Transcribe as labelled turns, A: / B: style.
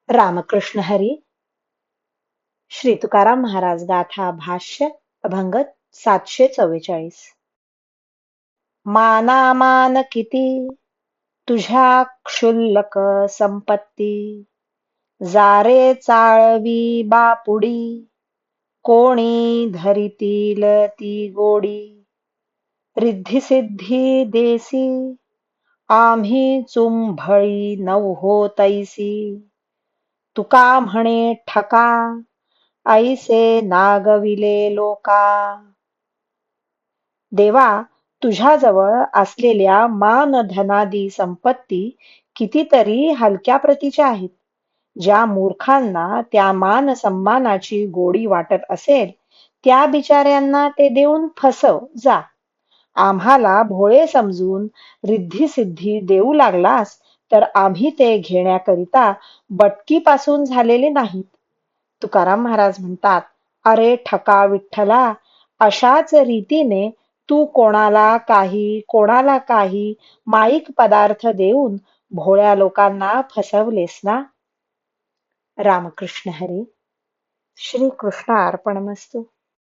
A: रामकृष्ण हरी. श्री तुकाराम महाराज गाथा भाष्य अभंग 744. मानामान किती तुझ्या क्षुल्लक संपत्ती, जारे चाळवी बापुडी, कोणी धरितील ती गोडी. रिद्धी सिद्धी देसी, आम्ही चुंभळी नव्हो तैसी. तुका म्हणे ठका, ऐसे नागविले लोका. देवा, तुझ्याजवळ असलेल्या मानधनादी संपत्ती कितीतरी हलक्या प्रतीच्या आहेत. ज्या मूर्खांना त्या मान सन्मानाची गोडी वाटत असेल, त्या बिचाऱ्यांना ते देऊन फसव जा. आम्हाला भोळे समजून रिद्धी सिद्धी देऊ लागलास, तर आम्ही ते घेण्याकरिता बटकीपासून झालेले नाहीत. तुकाराम महाराज म्हणतात, अरे ठका विठ्ठला, अशाच रीतीने तू कोणाला काही माईक पदार्थ देऊन भोळ्या लोकांना फसवलेस ना. रामकृष्ण हरी. श्री कृष्ण अर्पणमस्तु.